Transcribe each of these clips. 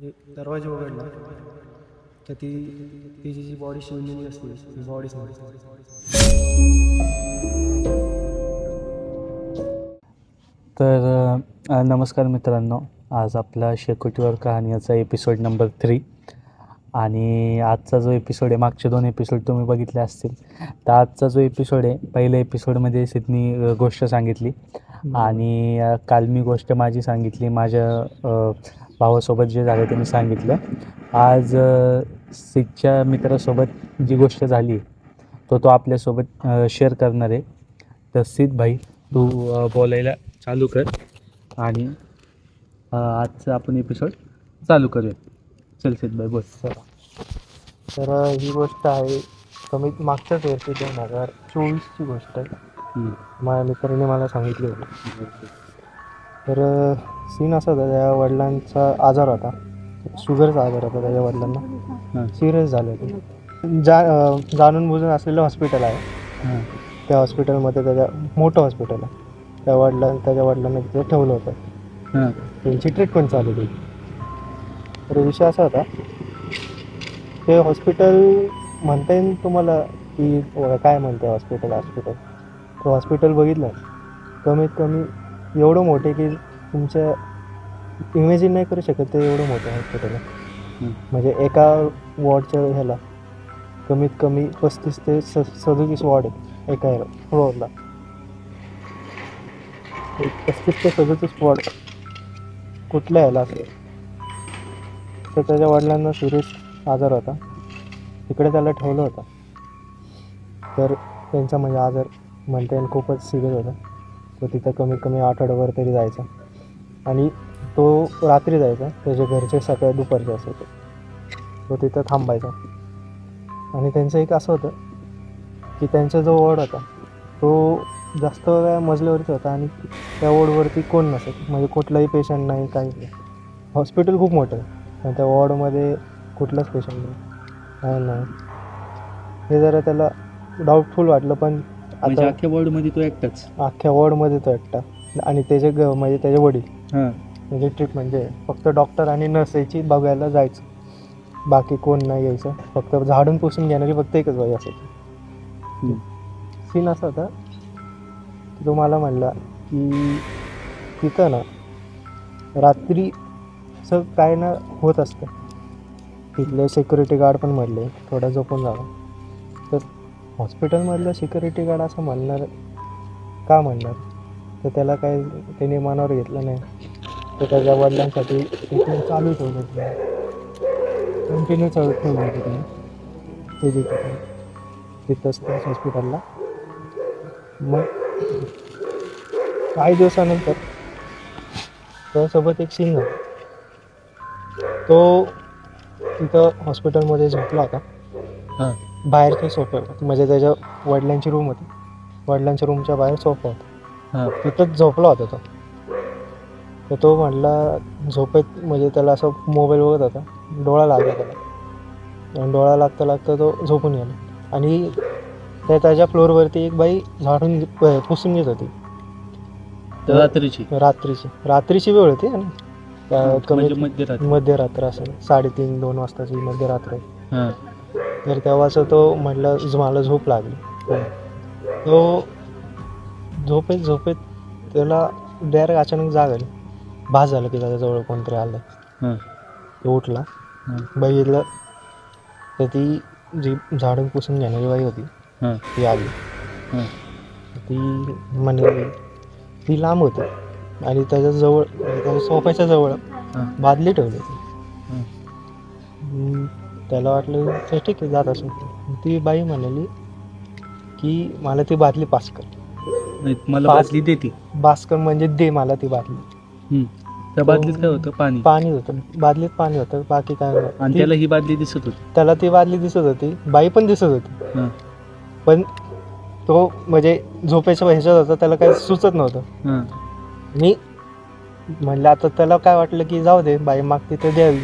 दरवाजा उघडला तर तिची जी बॉडी शिवलेली असते ती बॉडीच नसते. तर नमस्कार मित्रांनो, आज आपला शेकोटीवर कहाणी याचा एपिसोड नंबर 3. आणि आजचा जो एपिसोड आहे, मागचे 2 एपिसोड तुम्ही बघितले असतील. तर आजचा जो एपिसोड आहे, पहिल्या एपिसोडमध्ये सिद्धनी गोष्ट सांगितली आणि काल मी गोष्ट माझी सांगितली, माझ्या भावासोबत जे झालं ते मी सांगितलं. आज सिद्धच्या मित्रासोबत जी गोष्ट झाली तो आपल्यासोबत शेअर करणार आहे. तर सिद्ध भाई, तू बोलायला चालू कर आणि आजचा आपण एपिसोड चालू करूया. चल सिद्ध भाई बोल. तर ही गोष्ट आहे कमीत मागच्याच वर्षी 2024ची गोष्ट आहे. माझ्या मित्राने मला सांगितली होती. तर सीन असा होता, त्या वडिलांचा आजार होता, शुगरचा आजार होता त्याच्या वडिलांना. सिरियस झालं ते. जाणून बुजून असलेलं हॉस्पिटल आहे. त्या हॉस्पिटलमध्ये त्याच्या मोठं हॉस्पिटल आहे. त्याच्या वडिलांना तिथे ठेवलं होतं. त्यांची ट्रीटमेंट चालू होती. तर विषय असा होता, ते हॉस्पिटल म्हणता येईल तुम्हाला की काय म्हणते हॉस्पिटल. तो हॉस्पिटल बघितलं, कमीत कमी एवढं मोठे की तुमच्या इमेजिन नाही करू शकत ते एवढं मोठं हॉस्पिटल आहे. म्हणजे एका वॉर्डच्या ह्याला कमीत कमी 35 ते 37 वॉर्ड आहेत एका फ्लोअरला. 35 ते 37 वॉर्ड कुठल्या ह्याला असेल. तर त्याच्या वडिलांना सिरियस आजार होता, तिकडे त्याला ठेवलं होतं. तर त्यांचा म्हणजे आजार म्हणता येईल खूपच सिरियस होता. तो तिथं कमीत कमी आठवड्याभर तरी जायचा आणि तो रात्री जायचा. त्याचे घरचे सकाळी दुपारचे असायचे. तो तिथं थांबायचा. आणि त्यांचं एक असं होतं की त्यांचा जो वॉर्ड होता तो जास्त वेळा मजल्यावरती होता आणि त्या वॉर्डवरती कोण नसत, म्हणजे कुठलाही पेशंट नाही, काही नाही. हॉस्पिटल खूप मोठं आहे आणि त्या वॉर्डमध्ये कुठलाच पेशंट नाही. हे जरा त्याला डाऊटफुल वाटलं. पण म्हणजे अख्ख्या वॉर्डमध्ये तो एकटाच? अख्ख्या वॉर्डमध्ये तो एकटा. आणि म्हणजे त्याचे वडील म्हणजे ट्रीटमेंट जे फक्त डॉक्टर आणि नर्स यायची बघायला जायचं, बाकी कोण नाही यायचं. फक्त झाडून पुसून घेणारी फक्त एकच बाई असायची. सीन असा होता की तो मला म्हणला की तिथं ना रात्री असं काय ना होत असतं. तिथले सिक्युरिटी गार्ड पण म्हणले थोडा झोपून जावा. तर हॉस्पिटलमधलं सिक्युरिटी गार्ड असं म्हणणार का म्हणणार, तर त्याला काय त्याने मनावर घेतलं नाही. तर त्याच्या वडिलांसाठी तिथे चालू ठेवलं होतं, कंटिन्यू चालू ठेवलं होतं त्याने तिथंच त्याच हॉस्पिटलला. मग काही दिवसानंतर त्यासोबत एक सीन झाला. तो तिथं हॉस्पिटलमध्ये झोपला होता. बाहेरच्या सोफ्यावर, म्हणजे त्याच्या वडिलांची रूम होती, वडिलांच्या रूमच्या बाहेर सोफा होता, तिथंच झोपला होता तो. तर तो म्हटला झोपेत, म्हणजे त्याला असं मोबाईल बघत होता, डोळा लागला त्याला. आणि डोळा लागता लागता तो झोपून गेला. आणि त्याच्या फ्लोअरवरती एक बाई झाडून पुसून घेत होती. रात्रीची वेळ होती आणि मध्यरात्र असेल, 3:30-2 वाजताची मध्यरात्र. तर तेव्हाच तो म्हटलं मला झोप लागली. तो झोपेत त्याला डायरेक्ट अचानक जाग आली. भास झालं की त्याच्याजवळ कोणतरी आलं. तो उठला, बघितलं तर ती जी झाडून पुसून घेणारी बाई होती ती आली. ती म्हणली, ती लांब होती आणि त्याच्याजवळ, त्याच्या सोफ्याच्या जवळ बादली ठेवली होती. त्याला वाटलं तर ठीक आहे जात असून. ती बाई म्हणाली की मला ती बादली पास कर. मला बादली देते? पास कर म्हणजे दे मला ती बादली. त्या बादलीत काय होतं? पाणी होतं बादलीत, पाणी होतं, बाकी काय नाही. आणि त्याला ही बादली दिसत होती? त्याला ती बादली दिसत होती, बाई पण दिसत होती. पण तो म्हणजे झोपेच्या ह्याच्यात होता, त्याला काही सुचत नव्हतं. मी म्हणलं आता त्याला काय वाटलं की जाऊ दे, बाई मागते तर द्यावी.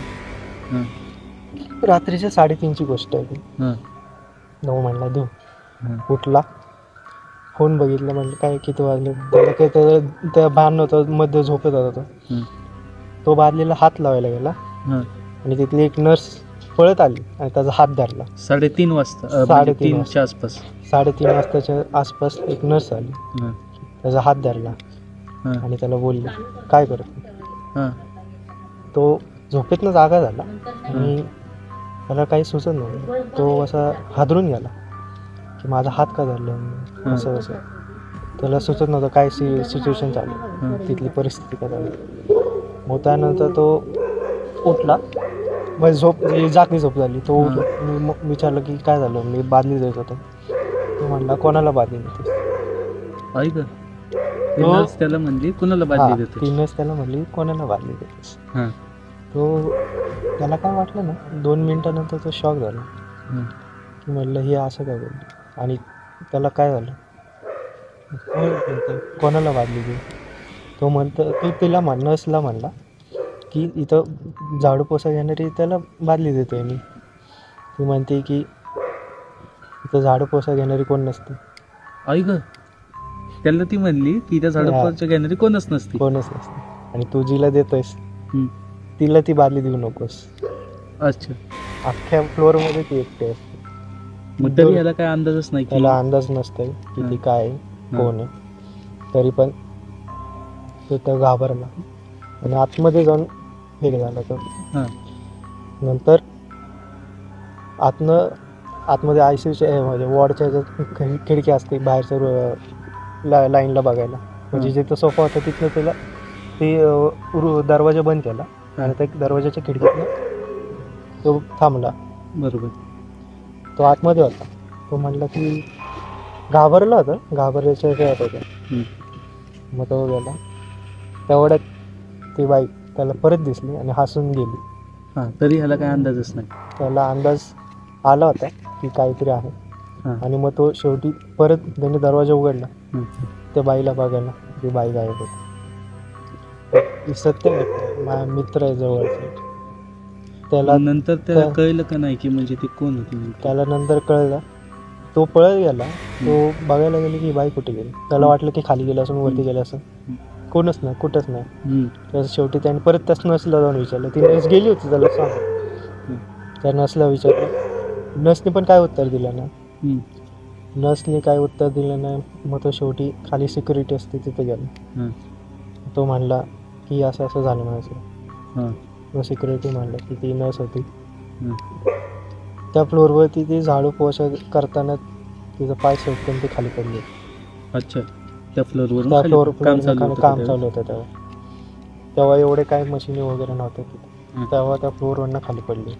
रात्रीच्या 3:30ची गोष्ट आहे ती. नऊ म्हणला देऊ. उठला, फोन बघितलं, म्हणजे काय किती वाजले. त्याला काही त्या भान नव्हतं, मध्ये झोपेत होता तो. तो बादलीला हात लावायला गेला आणि तिथली एक नर्स पळत आली आणि त्याचा हात धरला. 3:30 वाजता 3:30 3च्या आसपास. 3:30 वाजताच्या आसपास एक नर्स आली, हां त्याचा हात धरला हां आणि त्याला बोलले काय करतो. हां तो झोपेतनं जागा झाला आणि त्याला काही सुचत नव्हतं. तो असा हादरून गेला की माझा हात का धरला, असं असं. त्याला सुचत नव्हतं काय सिच्युएशन चालू आहे, तिथली परिस्थिती काय चालू. मग त्यानंतर तो उठला, मग जागी झोप झाली. तो उठला. मी मग विचारलं की काय झालं, मी बादली देत होतो. तो म्हणला कोणाला बादली देते. ऐक त्याला म्हणली कुणाला बादली देते. तीनच त्याला म्हणली कोणाला बादली देतेस. हां तो त्याला काय वाटलं ना, 2 मिनिटानंतर तो शॉक झाला की म्हणलं हे असं काय बोलली. आणि त्याला काय झालं, कोणाला बादली दे. तो म्हणतो तो तिला नर्सला म्हणला की इथं झाडू पोसा घेणारी त्याला बादली देतोय मी. ती म्हणते की इथं झाडू पोसा घेणारी कोण नसते. ऐक त्याला ती म्हणली की त्या झाडूपोछा घेणारी कोणच नसते. आणि तू जिला देतोयस तिला ती बादली देऊ नकोस. अच्छा. अख्ख्या फ्लोअरमध्ये ती एकटे असते. मग तरी याला काय अंदाजच नाही की त्याला अंदाज नसतोय की ती काय आहे, कोण आहे. तरी पण तो घाबरला आणि आतमध्ये जाऊन हे झाला. तो नंतर आतमध्ये ICUच्या म्हणजे वॉर्डच्या खिडकी असते बाहेरच्या लाईनला बघायला. म्हणजे जिथं सोफा होता तिथनं त्याला ते दरवाजा बंद केला आणि त्या दरवाजाच्या खिडकीतनं तो थांबला. बरोबर. तो आतमध्ये होता. तो म्हणला की घाबरला होता, घाबरायच्या काय होतं. मग तो गेला. तेवढ्यात ती बाई त्याला परत दिसली आणि हसून गेली. तरी ह्याला काय अंदाजच नाही. त्याला अंदाज आला होता की काहीतरी आहे. आणि मग तो शेवटी परत त्याने दरवाजा उघडला त्या बाईला बघायला. ती बाई गायब होती. सत्य माझा मित्र आहे जवळचा. त्याला नंतर त्याला कळलं का नाही की म्हणजे ती कोण होती. त्याला नंतर कळलं. तो पळत गेला. तो बघायला गेला की बाई कुठे गेली. त्याला वाटलं की खाली गेलं असून वरती गेलं असं. कोणच नाही, कुठंच नाही. तर शेवटी त्याने परत त्याच नसला जाऊन विचारलं. ती नस गेली होती त्याला सांग. त्या नसला विचारलं. नसने पण काय उत्तर दिलं नाही. नसने काय उत्तर दिलं नाही. मग तो शेवटी खाली सिक्युरिटी असते तिथे गेला. तो म्हणला की असं असं झालं माझं. मग सिक्युरिटी म्हणलं की ती नस होती. त्या फ्लोअरवरती ती झाडू पोछा करताना तिचं पाय सोडून ती खाली पडली. अच्छा. त्या फ्लोअरवर काम चालू होतं तेव्हा एवढे काय मशिनी वगैरे नव्हत्या तिथे. तेव्हा त्या फ्लोअरवरनं खाली पडली.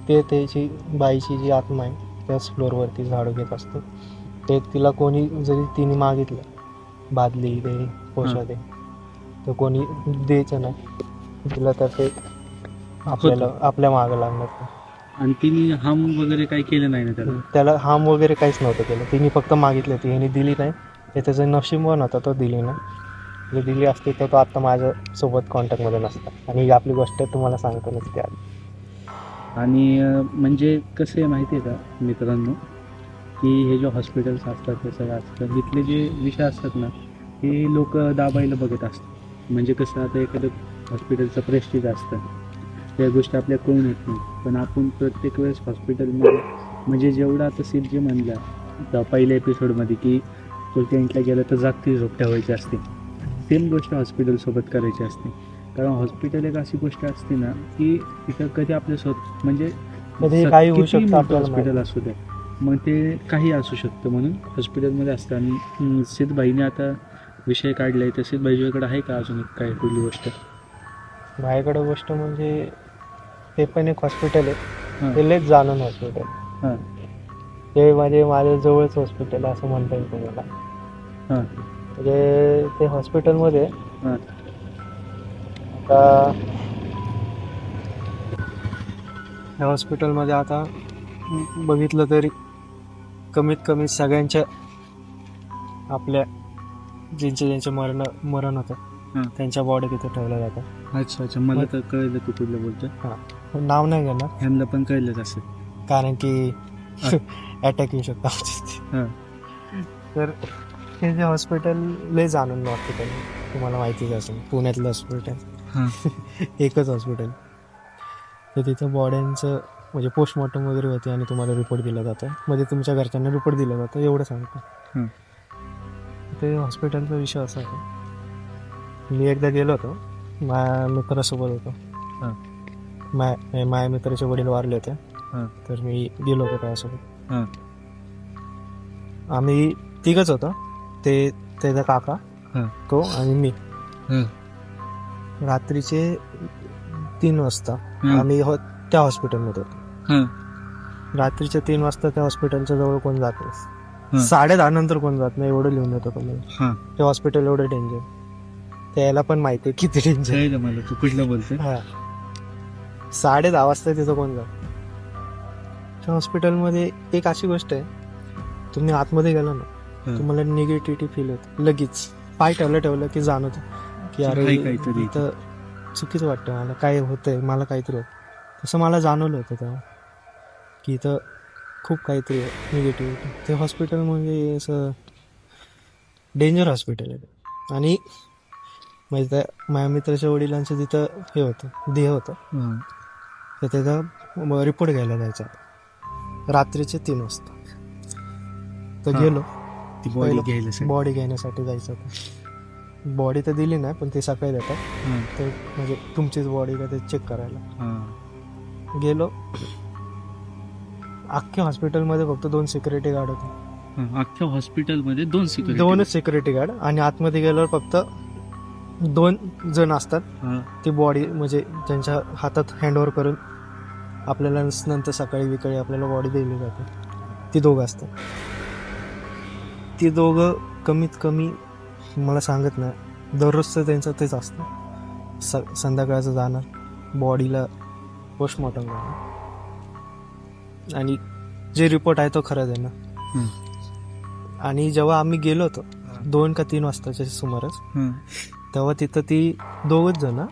ते त्याची बाईची जी आत्मा आहे त्याच फ्लोअरवरती झाडू घेत असते. ते तिला कोणी जरी तिने मागितलं बादली दे, पोछा दे, तर कोणी द्यायचं नाही तिला. तर ते आपल्या मागं लागणार. आणि तिने हाम वगैरे काही केलं नाही ना त्याला हाम वगैरे काहीच नव्हतं केलं. तिने फक्त मागितलं, ती ह्याने दिली नाही. हे त्याचं नशीबवान होता, तो दिली नाही. जर दिली असती तर तो आत्ता माझ्यासोबत कॉन्टॅक्टमध्ये नसता. आणि ही आपली गोष्ट तुम्हाला सांगतो नसते आज. आणि म्हणजे कसं आहे माहिती आहे का मित्रांनो, की हे जे हॉस्पिटल्स असतात ते सगळं असतं, इथले जे विषय असतात ना हे लोक दाबायला बघत असतात. म्हणजे कसं आता एखादं हॉस्पिटलचं प्रेस्टिज असतं, त्या गोष्टी आपल्या कळून येत नाही. पण आपण प्रत्येक वेळेस हॉस्पिटलमध्ये म्हणजे जेवढा आता सीट जे म्हणला पहिल्या एपिसोडमध्ये की तो टेंटला गेला तर जागती झोप ठेवायची असते, सेम गोष्ट हॉस्पिटलसोबत करायची असते. कारण हॉस्पिटल एक अशी गोष्ट असते ना की तिथं कधी आपल्या म्हणजे काही होऊ शकतं. हॉस्पिटल असू द्या, मग ते काही असू शकतं. म्हणून हॉस्पिटलमध्ये असतं. आणि सिद्धबाईने आता विषय काढला आहे, तर सिद्धबाईकडे आहे का अजून एक काय कुठली गोष्ट? माझ्याकडं गोष्ट म्हणजे ते पण एक हॉस्पिटल आहे. ते लयच जाणून हॉस्पिटल. ते माझ्या जवळच हॉस्पिटल असं म्हणता येईल तुम्हाला. म्हणजे ते हॉस्पिटलमध्ये आता या हॉस्पिटलमध्ये आता बघितलं तरी कमीत कमी सगळ्यांच्या आपल्या ज्यांचे मरण होतं त्यांच्या बॉडी तिथे ठेवल्या जातात. अच्छा अच्छा. मला तर कळलं तू कुठलं बोलतो. नाव नाही घेणार, ह्यांना पण कळलंच असेल कारण की अटॅक येऊ शकतो आमच्या. तर हे जे हॉस्पिटल लय जाणून हॉस्पिटल तुम्हाला माहितीच असेल, पुण्यातलं हॉस्पिटल एकच हॉस्पिटल. तर तिथं बॉड्यांचं म्हणजे पोस्टमॉर्टम वगैरे होते आणि तुम्हाला रिपोर्ट दिला जातं, म्हणजे तुमच्या घरच्यांना रिपोर्ट दिला जातं एवढं सांगतो. ते हॉस्पिटलचा विषय असा आहे, मी एकदा गेलो होतो माझ्या मित्रासोबत होतो. माझ्या मित्राचे वडील वारले होते, तर मी गेलो होतो त्यासोबत. आम्ही तिघच होतो, ते त्याचा काका, तो आणि मी. रात्रीचे 3 वाजता आम्ही त्या हॉस्पिटलमध्ये होतो. रात्रीच्या 3 वाजता त्या हॉस्पिटलच्या जवळ कोण जात नाही, 10:30 नंतर कोण जात नाही, एवढं लिहून येतो तुम्हाला. ते हॉस्पिटल एवढं डेंजर, त्याला पण माहिती आहे किती डेंजर. मला तू कुठलं बोलतोय? 10:30 वाजता तिथं कोण जात. त्या हॉस्पिटलमध्ये एक अशी गोष्ट आहे, तुम्ही आतमध्ये गेला ना, तुम्हाला निगेटिव्हिटी फील होते लगेच. पाय ठेवलं की जाणवतं की अरे काहीतरी इथं चुकीचं वाटतं, मला काय होतंय, मला काहीतरी होतं. तसं मला जाणवलं होतं तेव्हा की इथं खूप काहीतरी निगेटिव्हिटी. ते हॉस्पिटल म्हणजे असं डेंजर हॉस्पिटल आहे. आणि म्हणजे त्या माझ्या मित्राच्या वडिलांचं तिथं हे होतं, देह होतं, तर त्याचा रिपोर्ट घ्यायला जायचा रात्रीचे 3 वाजता. तर गेलो, बॉडी घेण्यासाठी जायचं होतं. बॉडी तर दिली नाही, पण ते सकाळी देतात, तर म्हणजे तुमचीच बॉडी का ते चेक करायला गेलो. अख्ख्या हॉस्पिटलमध्ये फक्त 2 सिक्युरिटी गार्ड होते. अख्ख्या हॉस्पिटलमध्ये 2च सिक्युरिटी गार्ड, आणि आतमध्ये गेल्यावर फक्त 2 जण असतात. ती बॉडी म्हणजे त्यांच्या हातात हँडओव्हर करून आपल्याला नंतर सकाळी विकाळी आपल्याला बॉडी दिली जाते. ती 2 असतात. ती 2 कमीत कमी मला सांगत नाही, दररोजचं त्यांचं तेच असतं. संध्याकाळचं जाणार, बॉडीला पोस्टमॉर्टम करणार, आणि जे रिपोर्ट आहे तो खरंच आहे ना. आणि जेव्हा आम्ही गेलो होतो 2 का 3 वाजताच्या सुमारास, तेव्हा तिथं ती 2च जण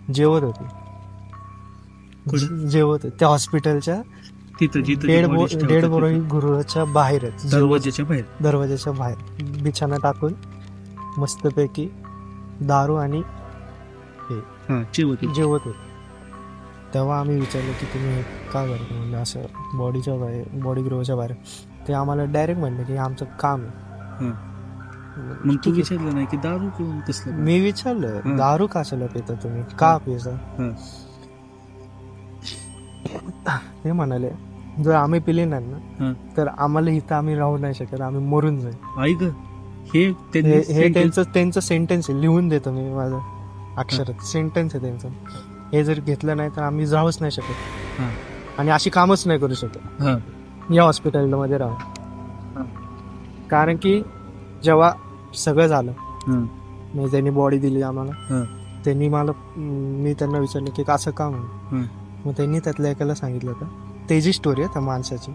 जेवत होती त्या हॉस्पिटलच्या डेड बॉडी गृहाच्या बाहेरच, दरवाजाच्या बाहेर बिछाना टाकून मस्तपैकी दारू आणि जेवत होते. तेव्हा आम्ही विचारलं की तुम्ही का करतो, म्हणजे असं बॉडीच्या बाहेर, बॉडी गृहाच्या बाहेर. ते आम्हाला डायरेक्ट म्हणलं की आमचं काम आहे. मग तू विचारलं नाही की दारू पिऊन कसलं? मी विचारलं, दारू कशाला पिता तुम्ही, का पिता? ते म्हणाले, जर आम्ही पिले नाही ना तर आम्हाला इथं आम्ही राहू नाही शकत, आम्ही मरून जाईल. ऐक, हे त्यांचं सेंटेन्स आहे, लिहून देतो मी माझं अक्षरात, सेंटेन्स आहे त्यांचं. हे जर घेतलं नाही तर आम्ही जाऊच नाही शकत, आणि अशी कामच नाही करू शकत या हॉस्पिटलमध्ये राहून. कारण की जेव्हा सगळं झालं, म्हणजे त्यांनी बॉडी दिली आम्हाला, त्यांनी मी त्यांना विचारलं की असं का म्हणून. मग त्यांनी त्यातल्या एकाला सांगितलं होतं, त्याची स्टोरी आहे त्या माणसाची.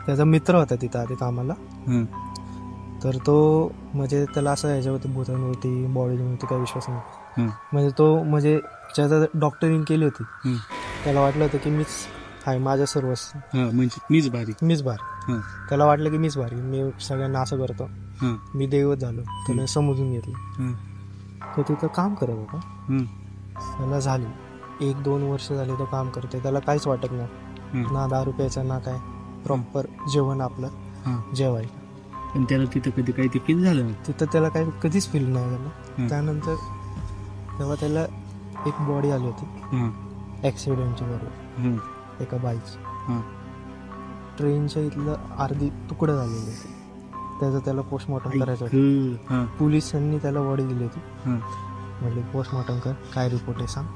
त्याचा मित्र होता तिथं आधी कामाला, तर तो म्हणजे त्याला असं ह्याच्यावरती भूतांवरती, बॉडीवरती काही विश्वास नाही. म्हणजे तो म्हणजे ज्याचा डॉक्टरिंग केली होती, त्याला वाटलं होतं की मीच आहे, माझ्या सर्वस्व, म्हणजे मीच भारी. त्याला वाटलं की मीच भारी, मी सगळ्यांना असं करतो, मी देवच झालो. त्याने समजून घेतलं. तो तिथं काम करत होता, त्याला झाली 1-2 वर्ष झाले तो काम करतोय, त्याला काहीच वाटत नाही, ना दारू प्यायचा ना काय, प्रॉपर जेवण आपलं जेवायचं. पण त्याला तिथं कधी काही ते फील झालं? तिथं त्याला काही कधीच फील नाही झालं. त्यानंतर तेव्हा त्याला एक बॉडी आली होती ॲक्सिडेंटची बरोबर, एका बाईची. ट्रेनच्या इथलं अर्धी तुकडं झालेली होती, त्याचं त्याला पोस्टमॉर्टम करायचं होतं. पोलिसांनी त्याला बॉडी दिली होती, म्हटले पोस्टमॉर्टम कर, काय रिपोर्ट आहे सांग.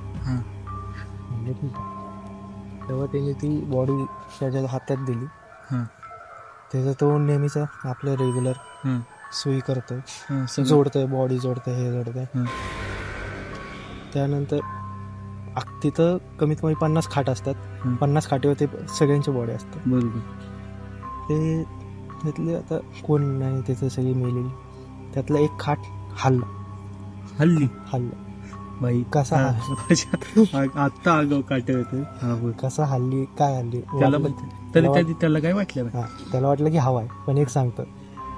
म्हणजे ठीक आहे. तेव्हा त्याने ती बॉडी त्याच्या हातात दिली. त्याचा तो नेहमीचा आपलं रेग्युलर सुई करतोय, जोडतोय, बॉडी जोडतोय, हे जोडतोय. त्यानंतर तिथं कमीत कमी 50 खाट असतात, 50 खाटीवरती सगळ्यांची बॉडी असतात. बरोबर. ते त्यातले आता कोण नाही, त्याचं सगळी मेलेली. त्यातलं एक खाट हल्ली बाई कसा आता आगाव काटे होते. कसा हल्ली, काय हल्ली त्याला काय वाटलं? त्याला वाटलं की हवा आहे. पण एक सांगतो,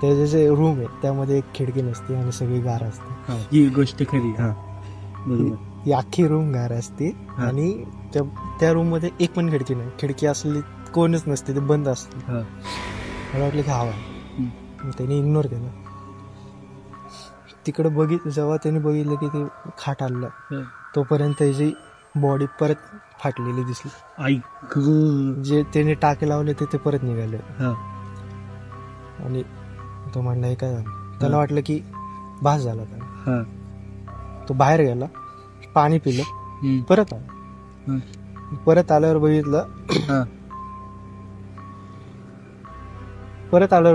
त्याचे जे रूम आहे त्यामध्ये एक खिडकी नसते आणि सगळी गार असते. ही गोष्ट खरी. बरोबर. ती अख्खी रूम गार असते आणि त्या रूम मध्ये एक पण खिडकी नाही, खिडकी असली कोणच नसते, ते बंद असते. मला वाटलं की हवा आहे. मग त्याने इग्नोर केलं. तिकडे जेव्हा त्याने बघितलं की ते खाट आलं तोपर्यंत त्याची बॉडी परत फाटलेली दिसली. जे त्याने टाके लावले ते परत निघाले. आणि तो म्हणला हे काय झालं. त्याला वाटलं की भास झाला त्याला. तो बाहेर गेला, पाणी पिलं, परत आला. परत आल्यावर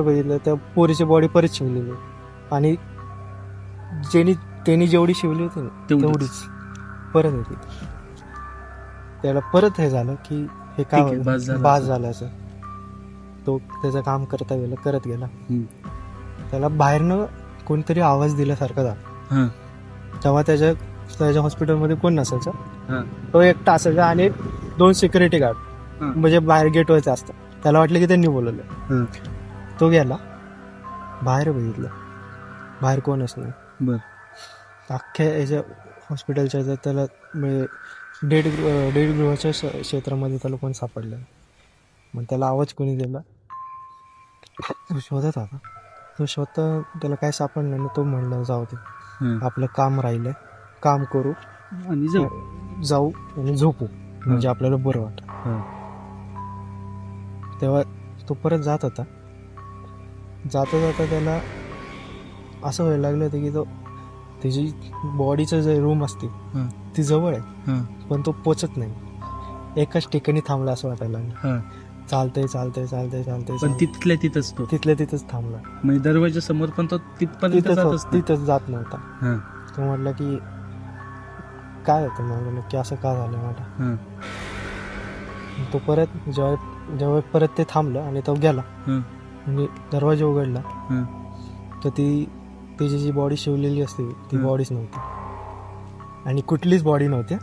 बघितलं त्या पोरीची बॉडी परत शिवलेली आणि त्यांनी जेवढी शिवली होती ना तेवढीच परत होती. त्याला परत हे झालं की हे काय बास झाल्याचं. तो त्याचं काम करत गेला. त्याला बाहेरनं कोणतरी आवाज दिल्यासारखा झाला. तेव्हा त्याच्या हॉस्पिटलमध्ये कोण नसायचं, तो एकटा असायचा आणि 2 सिक्युरिटी गार्ड म्हणजे बाहेर गेटवरचे असतात. त्याला वाटलं की त्यांनी बोलवलं. तो गेला बाहेर, बघितलं बाहेर कोणच नाही. अख्ख्या याच्या हॉस्पिटलच्या त्याला डेड गृहाच्या क्षेत्रामध्ये त्याला कोण सापडलं. मग त्याला आवाज कोणी दिला, तो शोधत होता. तो शोधता त्याला काय सापडलं नाही. तो म्हणलं जाऊ दे, आपलं काम राहिलंय, काम करू आणि जाऊ आणि झोपू, म्हणजे आपल्याला बरं वाटतं. तेव्हा तो परत जात होता. जाता त्याला असं व्हायला लागलं होतं की त्याची बॉडीचं जे रूम असते ती जवळ आहे, पण तो पोचत नाही. एकाच ठिकाणी थांबला असं वाटायला लागलं. चालतंय पण तिथल्या तिथंच थांबला. म्हणजे दरवाजा समोर पण तो तिथंच जात नव्हता. तो म्हटलं की काय होतं मला नक्की, असं का झालं मला. तो परत जेव्हा परत ते थांबलं आणि तो गेला आणि दरवाजा उघडला तर त्याची जी बॉडी शिवलेली असते ती बॉडीच नव्हती. आणि कुठलीच बॉडी नव्हती.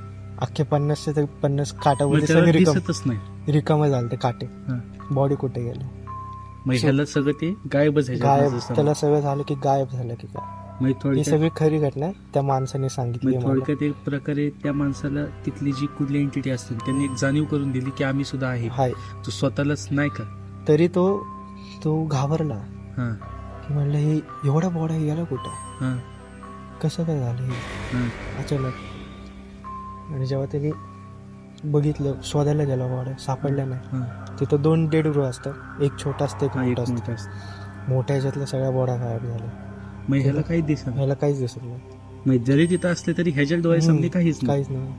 अख्खे 50 ते 50 काटामध्ये सगळे रिकामं झालं ते काटे. बॉडी कुठे गेले, सगळं ते गायब. त्याला सगळं झालं की गायब झालं की काय. ही सगळी खरी घटना त्या माणसाने सांगितली. थोडक्यात एक प्रकारे त्या माणसाला तिथली जी कुठली एंटिटी असते त्यांनी एक जाणीव करून दिली की आम्ही सुद्धा आहे, तो स्वतःलाच नाही का. तरी तो घाबरला की म्हणलं हे एवढ्या बॉड्या गेला कुठं, कसं काय झालं हे अचानक. आणि जेव्हा त्यांनी बघितलं, शोधायला गेला, बॉड्या सापडल्या नाही. तिथं 2 डेड गृह असतात, एक छोटा असतं एक मोठा असतं. मोठ्या ह्याच्यातल्या सगळ्या बॉड्या गायब झाल्या. ह्याला काहीच दिसत नाही. जरी तिथं असले तरी ह्याच्या डोळ्यासमोर काहीच नाही.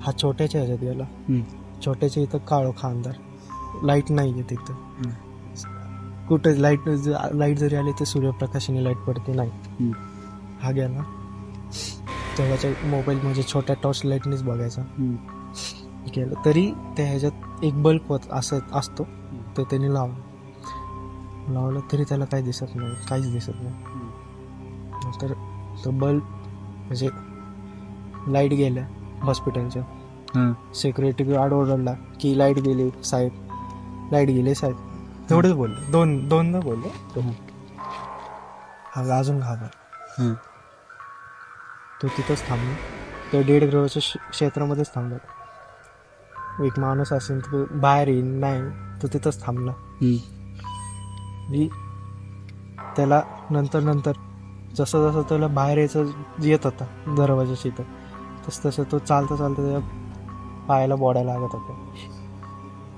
हा छोट्याच्या ह्याच्यात गेला. छोट्याच्या इथं काळो खानदार, लाईट नाहीये तिथं कुठे. लाईट जरी आली तर सूर्यप्रकाशाने लाईट पडते नाही. हा गेला तेव्हाच्या मोबाईल म्हणजे छोट्या टॉर्च लाईटनेच बघायचा. गेलं तरी त्या ह्याच्यात एक बल्ब असतो, तो त्याने लावलं तरी त्याला काहीच दिसत नाही. तर तो बल्ब म्हणजे लाईट गेल्या हॉस्पिटलच्या. सिक्युरिटी गार्ड ओरडला की लाईट गेली साहेब. तेवढंच बोलले, दोनदा बोलले. हा अजून घाबर. तो तिथंच थांबला. तो 1.5 गृहाच्या क्षेत्रामध्येच थांबला. एक माणूस असेल तो बाहेर येईल नाही, तो तिथंच थांबला. त्याला नंतर जसं त्याला बाहेर येत होता दरवाजाशी, तसं तो चालता त्याच्या पायाला बॉड्या लागत होत्या.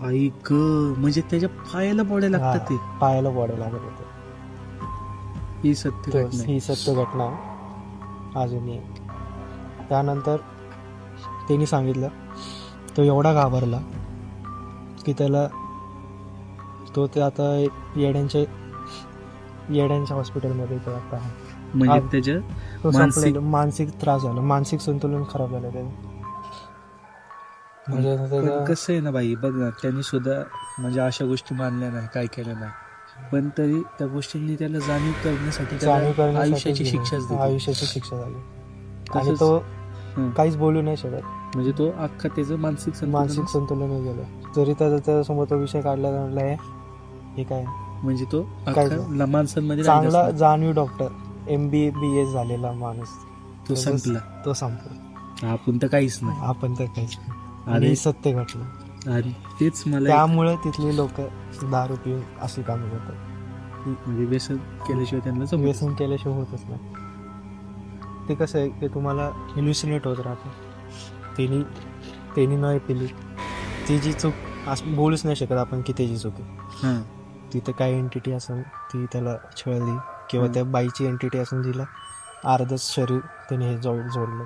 ऐक, म्हणजे त्याच्या पायाला बॉड्या लागतात. ते पायाला बॉड्या लागत होत्या. ही सत्य घटना अजूनही. त्यानंतर त्यांनी सांगितलं तो एवढा घाबरला की त्याला ते आता येड्यांच्या हॉस्पिटलमध्ये आता आहे. म्हणजे त्याच्या मानसिक त्रास झाला, मानसिक संतुलन खराब झालं त्याचं. म्हणजे कसं आहे ना बाई, बघ ना, त्यांनी सुद्धा म्हणजे अशा गोष्टी मानल्या नाही, काय केलं नाही, पण तरी त्या गोष्टींनी त्याला जाणीव करण्यासाठी आयुष्याची शिक्षा झाली. आणि तो काहीच बोलू नाही शकत. म्हणजे तो अख्खा त्याचं मानसिक संतुलन गेलं. जरी त्याच्यासमोर तो विषय काढला तर म्हटलं हे काय, म्हणजे तो माणसांमध्ये चांगला जाणीव डॉक्टर MBBS झालेला माणूस तो संपला. आपण तर काहीच नाही. आपण तर काहीच नाही. अरे आणि सत्य घटलं. आणि तेच मला त्यामुळे तिथले लोक दारू पिऊन अशी कामं करतात. म्हणजे व्यसन केल्याशिवाय त्यांना जमत व्यसन केल्याशिवाय होतच नाही. ते कसं आहे की तुम्हाला इल्युसिनेट होत राहतं. त्यांनी नाही पिली ती जी चूक असं बोलूच नाही शकत आपण की त्याची चूक आहे. हां तिथं काय एंटिटी असेल ती त्याला छळली किंवा त्या बाईची एंटिटी असेल जिला अर्धच शरीर त्याने हे जोडलं.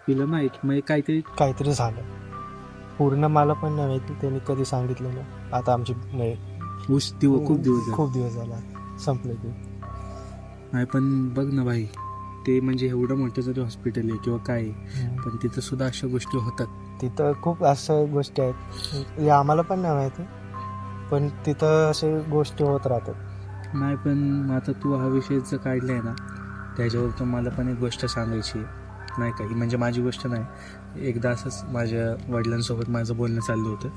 तिला माहित म्हणजे काहीतरी झालं. पूर्ण मला पण नाही माहिती, त्यांनी कधी सांगितलं नाही. आता आमची खूप दिवस झाला संपलं ते. नाही पण बघ ना भाई, ते म्हणजे एवढं मोठं जरी हॉस्पिटल आहे किंवा काय आहे, पण तिथं सुद्धा अशा गोष्टी होतात. तिथं खूप अशा गोष्टी आहेत हे आम्हाला पण नाही माहिती, पण तिथं असे गोष्टी होत राहतात. नाही पण आता तू हा विषय जर काढलाय ना, त्याच्यावर तर मला पण एक गोष्ट सांगायची आहे. नाही का, ही म्हणजे माझी गोष्ट नाही. एकदा असंच माझ्या वडिलांसोबत माझं बोलणं चाललं होतं.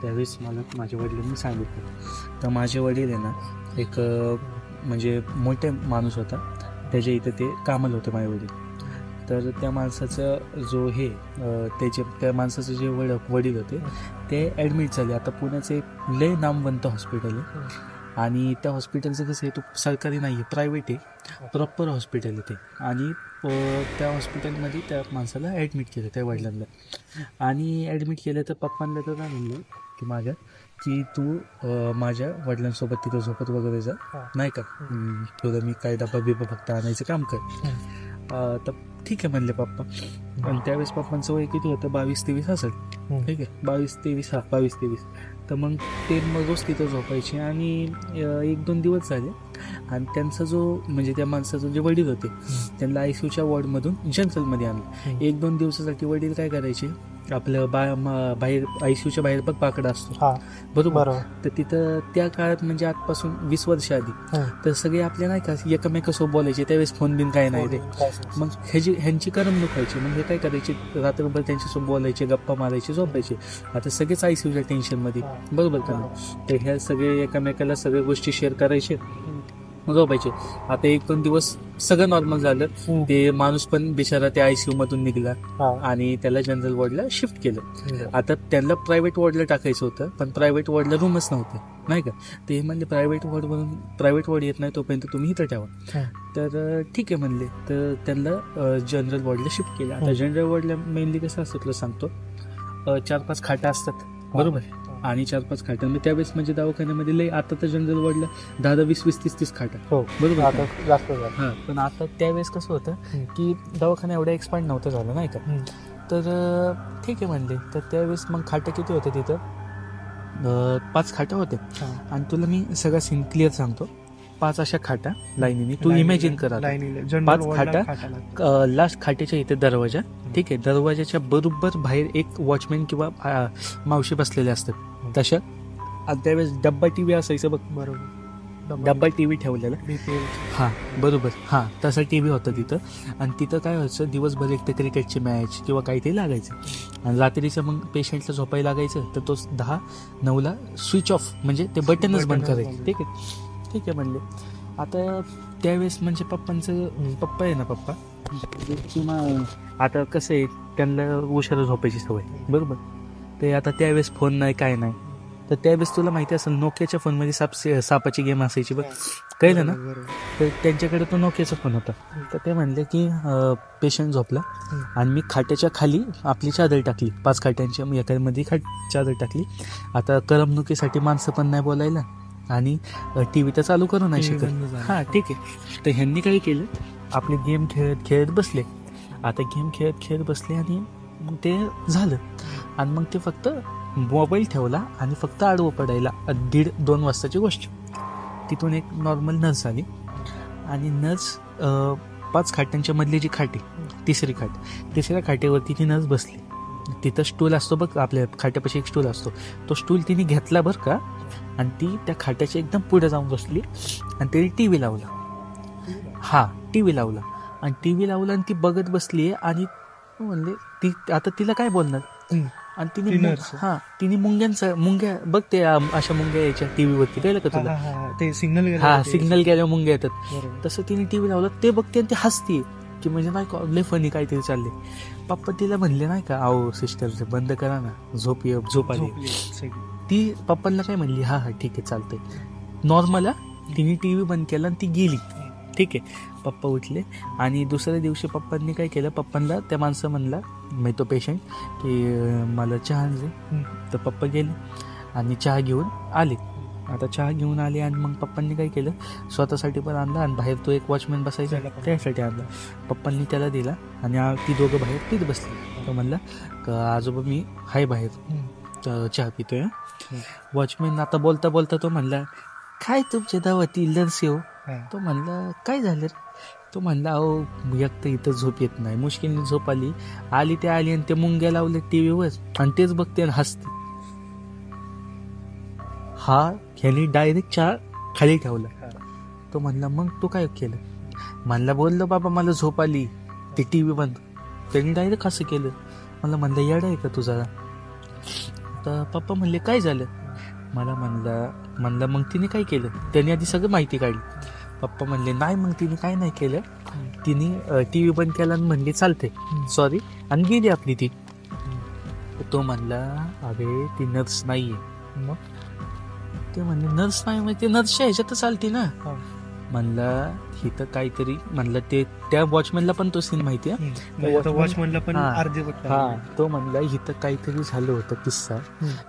त्यावेळेस मला माझ्या वडिलांनी सांगितलं. तर माझे वडील आहे ना, एक म्हणजे मोठे माणूस होता, त्याच्या इथं ते कामाला होते माझे वडील. तर त्या माणसाचं जो हे त्या माणसाचं जे वडील होते ते ॲडमिट झाले. आता पुण्याचं एक लय नामवंत हॉस्पिटल आहे आणि त्या हॉस्पिटलचं कसं आहे, तो सरकारी नाही आहे, प्रायव्हेट आहे, प्रॉपर हॉस्पिटल आहे ते. आणि त्या हॉस्पिटलमध्ये त्या माणसाला ॲडमिट केलं, त्या वडिलांना. आणि ॲडमिट केलं तर पप्पांना तर काय म्हणलं की माझ्या की तू माझ्या वडिलांसोबत तिथं झोपत वगैरे जा, नाही का, तुला मी काय डबा बिबा फक्त आणायचं काम कर. तर ठीक आहे म्हणले पप्पा. आणि त्यावेळेस पप्पांचं वय किती होतं, 22-23 असेल, ठीक आहे, 22-23. तर मग ते रोज तिथं झोपायचे. आणि 1-2 दिवस झाले आणि त्यांचा जो म्हणजे त्या माणसाचं जे वडील होते त्यांना ICUच्या वॉर्डमधून जनरलमध्ये आणलं. 1-2 दिवसासाठी वडील काय करायचे, आपलं बाहेर ICUच्या बाहेर बघ बाकडा असतो, बरोबर. तर तिथं त्या काळात म्हणजे आजपासून 20 वर्ष आधी तर सगळे आपल्या नाही का एकमेकासोबत बोलायचे. त्यावेळेस फोन बिन काय नाही रे. मग ह्यांची करमणूक व्हायची. मग हे काय करायचे, रात्रभर त्यांच्यासोबत बोलायचे, गप्पा मारायचे, झोपायचे. आता सगळेच ICUच्या टेन्शनमध्ये, बरोबर का नाही. तर ह्या सगळे एकमेकाला सगळ्या गोष्टी शेअर करायचे, झोपायचे. आता 1-2 दिवस सगळं नॉर्मल झालं. ते माणूस पण बिचारा त्या ICU मधून निघाला आणि त्याला जनरल वॉर्डला शिफ्ट केलं. आता त्यांना प्रायव्हेट वॉर्डला टाकायचं होतं, पण प्रायव्हेट वॉर्डला रूमच नव्हते, नाही का. ते म्हणले प्रायव्हेट वॉर्ड येत नाही तोपर्यंत तुम्ही इथं ठेवा. तर ठीक आहे म्हणले. तर त्यांना जनरल वॉर्डला शिफ्ट केलं. आता जनरल वॉर्डला मेनली कसं असतं तुला सांगतो, 4-5 खाटा असतात, बरोबर. आणि 4-5 खाटांमध्ये त्यावेळेस म्हणजे दवाखान्यामध्ये लय, आता तर जनरल वॉर्डला 10, 20, 30 खाटा, बरोबर. हां, पण आता त्यावेळेस कसं होतं की दवाखाना एवढा एक्सपांड नव्हतं झालं, नाही का. तर ठीक आहे म्हणले. तर त्यावेळेस मग खाटा किती होते तिथं, 5 खाटा होते. आणि तुला मी सगळा सीन क्लिअर सांगतो. 5 अशा खाटा लाईनीने, तू इमॅजिन करा, 5 खाटा, लास्ट खाट्याच्या इथे दरवाजा, ठीक आहे. दरवाजाच्या बरोबर बाहेर एक वॉचमॅन किंवा मावशी बसलेले असतात तशा. आणि त्यावेळेस डब्बा TV असायचं बघ, बरोबर, डब्बा TV ठेवलेला, हां बरोबर, हां तसा TV होता तिथं. आणि तिथं काय व्हायचं, दिवसभर एक तर क्रिकेटची मॅच किंवा काहीतरी लागायचं आणि रात्रीचं मग पेशंटला झोपायला लागायचं. तर तो 10-9ला स्विच ऑफ, म्हणजे ते बटनच बंद करायचं, ठीक आहे म्हणले. आता त्यावेळेस म्हणजे पप्पा आहे ना, पप्पा किंवा आता कसं आहे, त्यांना उशिरा झोपायची सवय, बरोबर. ते आता त्यावेळेस फोन नाही, काय नाही. तर त्यावेळेस तुला माहिती असेल नोकियाच्या फोनमध्ये सापाची गेम असायची बघ, कळलं ना. तर त्यांच्याकडे तो नोकियाचा फोन होता. तर ते म्हणले की पेशंट झोपला आणि मी खाट्याच्या खाली आपली चादर टाकली, 5 खाट्यांच्या एकामध्ये चादर टाकली. आता करमणुकीसाठी माणसं पण नाही बोलायला आणि TV तर चालू करू नाही शकत, हां ठीक आहे. तर ह्यांनी काय केलं, आपले गेम खेळत बसले. आता गेम खेळत बसले आणि मग ते झालं. आणि मग ते फक्त मोबाईल ठेवला आणि फक्त आडवं पडायला 1:30-2 वाजताची गोष्ट. तिथून एक नॉर्मल नर्स आली आणि नर्स 5 खाटांच्या मधली जी खाटी, तिसऱ्या खाटेवरती ती नर्स बसली. तिथं स्टूल असतो बघ, आपल्या खाट्यापाशी एक स्टूल असतो, तो स्टूल तिने घेतला बरं का. आणि ती त्या खाट्याच्या एकदम पुढे जाऊन बसली आणि तिने TV लावला, TV लावला. आणि TV लावला आणि ती बघत बसली. आणि म्हणले ती आता तिला काय बोलणार. आणि तिने मुंग्या बघ, ते अशा मुंग्या यायच्या TV वरती, कळलं का तुला, ते सिग्नल गेल्यावर मुंग्या येतात. तसं तिने TV लावला, ते बघते आणि ती हसते. की म्हणजे नाही का लय फनी काहीतरी चालले. पप्पा तिला म्हणले नाही का, अहो सिस्टर बंद करा ना, झोप आली. ती पप्पांना काय म्हणली, हा ठीक आहे चालतंय नॉर्मल. तिने टी व्ही बंद केला आणि ती गेली. ठीक आहे, पप्पा उठले आणि दुसऱ्या दिवशी पप्पांनी काय केलं, पप्पांना त्या माणसं म्हणला, मी तो पेशंट, की मला चहा दे. तर पप्पा गेले आणि चहा घेऊन आले. आता चहा घेऊन आले आणि मग पप्पांनी काय केलं, स्वतःसाठी पण आणला आणि बाहेर तो एक वॉचमॅन बसायचा त्यासाठी आणला. पप्पांनी त्याला दिला आणि ती दोघं बाहेर पीत बसली. तो म्हणला का आजोबा मी हाय बाहेर चहा पितोय. वॉचमॅन आता बोलता बोलता तो म्हणला, काय तुमच्या दावती लर्सी हो. तो म्हणला काय झालं रे. तो म्हणला अहो एक तर इथं झोप येत नाही, मुश्किलने झोप आली आणि ते मुंग्या लावले टी व्हीवर आणि तेच बघते आणि हसते. ह्याने डायरेक्ट चहा खाली ठेवला. तो म्हणला मग तू काय केलं. म्हणला बोललो बाबा मला झोप आली, ती टी व्ही बंद. त्यांनी डायरेक्ट असं केलं. म्हणलं येडा आहे का तुझा. तर पप्पा म्हणले काय झालं. मला म्हणलं मग तिने काय केलं. त्याने आधी सगळं माहिती काढली. पप्पा म्हणले नाही मग तिने काय नाही केलं, तिने टी व्ही बंद केला आणि म्हणली चालते सॉरी आणि गेली आपली ती. तो म्हणला अरे ती नर्स नाहीये. मग ते म्हणले नर्स नाही मग ते नर्सच्या ह्याच्यात चालते ना. म्हणलं हिथं काहीतरी, म्हणलं ते त्या वॉचमॅनला पण तो सीन माहिती आहे. वॉचमॅनला पण तो म्हणला हिथं काहीतरी झालं होतं किस्सा.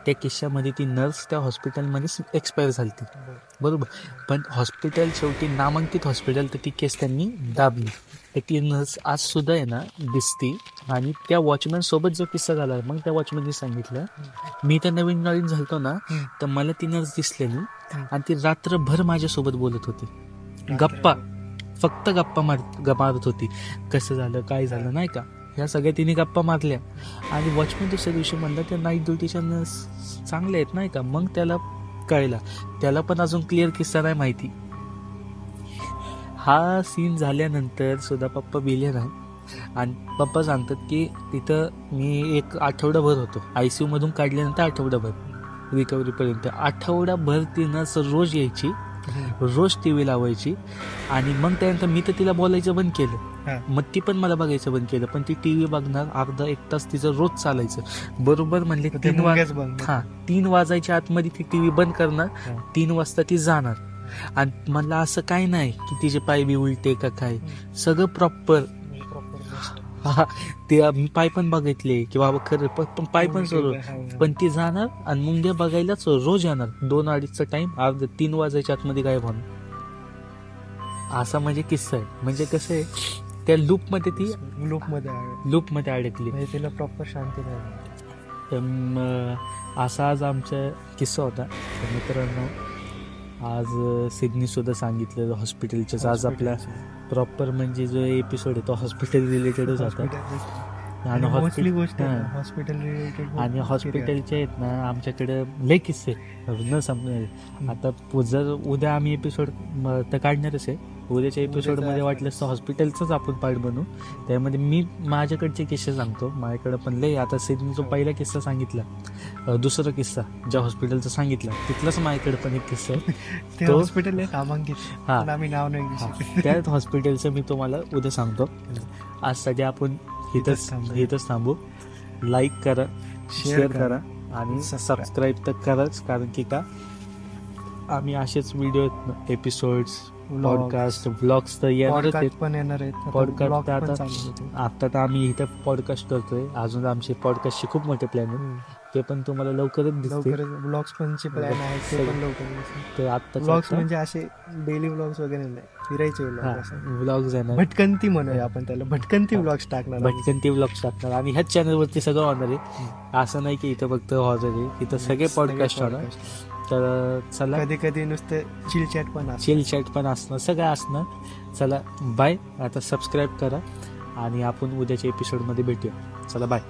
त्या किस्सामध्ये ती नर्स त्या हॉस्पिटलमध्ये एक्सपायर झाली बरोबर. पण हॉस्पिटल शेवटी नामांकित हॉस्पिटल, तर ती केस त्यांनी दाबली. तर ती नर्स आज सुद्धा आहे ना दिसती. आणि त्या वॉचमॅन सोबत जो किस्सा झाला मग त्या वॉचमॅनने सांगितलं, मी तर नवीन झालतो ना, तर मला ती नर्स दिसलेली आणि ती रात्रभर माझ्यासोबत बोलत होती. फक्त गप्पा मारत होती. कसं झालं काय झालं नाही का, ह्या सगळ्या तिने गप्पा मारल्या. आणि वॉचमॅन दुसऱ्या दिवशी म्हणला त्या नाईट ड्युटीच्या नर्स चांगल्या आहेत नाही का. मग त्याला कळला, त्याला पण अजून क्लिअर किस्सा नाही माहिती. हा सीन झाल्यानंतर सुद्धा पप्पा बिले नाही. आणि पप्पा सांगतात की तिथं मी एक आठवडाभर होतो, ICU मधून काढल्यानंतर आठवडाभर रिकव्हरीपर्यंत. आठवडाभर ती नर्स रोज यायची, रोज टी व्ही लावायची. आणि मग त्यानंतर मी तर तिला बोलायचं बंद केलं, मग ती पण मला बघायचं बंद केलं. पण ती टी व्ही बघणार, अर्धा एक तास तिचं रोज चालायचं बरोबर. म्हणले 3 वाजायच्या आतमध्ये ती टी व्ही बंद करणार, 3 वाजता ती जाणार. आणि म्हणलं असं काय नाही की तिचे पाय बी उलटे का काय, सगळं प्रॉपर. ते मी पाय पण बघितले की बाबा खरं, पण पाय पण सोडून, पण ती जाणार आणि मुंग्या बघायलाच रोज येणार. 2-2:30चा टाइम, 3 वाजायच्या आतमध्ये गायब होणार. असा म्हणजे किस्सा आहे. म्हणजे कसं आहे, त्या लूपमध्ये ती लूपमध्ये अडकली, तिला प्रॉपर शांती नाही. असा आज आमचा किस्सा होता. तर मित्रांनो आज सिडनी सुद्धा सांगितलेलं हॉस्पिटलच्याच. आज आपला प्रॉपर म्हणजे जो एपिसोड आहे तो हॉस्पिटल रिलेटेडच होता. आणि हॉस्पिटल रिलेटेड आणि हॉस्पिटलचे आहेत ना आमच्याकडे लय किस्से न समजणार. आता जर उद्या आम्ही एपिसोड तर काढणारच आहे. उद्याच्या एपिसोडमध्ये वाटलंच तर हॉस्पिटलचंच आपण पार्ट बनवू. त्यामध्ये मी माझ्याकडचे किस्से सांगतो. माझ्याकडे पण लय. आता सिडनीचा पहिला किस्सा सांगितला, दुसरा किस्सा ज्या हॉस्पिटलचा सांगितला तिथलाच माझ्याकडे पण एक किस्सा आहे. तो हॉस्पिटल आम्ही नाव नाही, त्याच हॉस्पिटलचं मी तुम्हाला उद्या सांगतो. आजसाठी आपण इथंच थांबू. लाईक करा, शेअर करा आणि सबस्क्राईब तर कराच. कारण की का आम्ही असेच व्हिडिओ, एपिसोड्स, पॉडकास्ट, ब्लॉग्स तर येणार आहेत. पॉडकास्ट आता तर आम्ही इथं पॉडकास्ट करतोय. अजून आमचे पॉडकास्टचे खूप मोठे प्लॅन आहेत, ते पण तुम्हाला लवकरच दिसतील. ब्लॉग्स पणचे प्लॅन आहेत, ते पण लवकर. तर आता ब्लॉग्स म्हणजे असे डेली ब्लॉग्स वगैरे नाही, फिरायचे ब्लॉग्स येणार. भटकंती म्हणूया आपण त्याला, भटकंती ब्लॉग्स टाकणार. आणि ह्याच चॅनलवरती सगळं होणार आहे. असं नाही की इथं फक्त हॉरर आहे, इथं सगळे पॉडकास्ट होणार. तर चला, कधी कधी नुसतं चिल चॅट पण असणार, सगळं असणार. चला बाय. आता सबस्क्राईब करा आणि आपण उद्याच्या एपिसोडमध्ये भेटूया. चला बाय.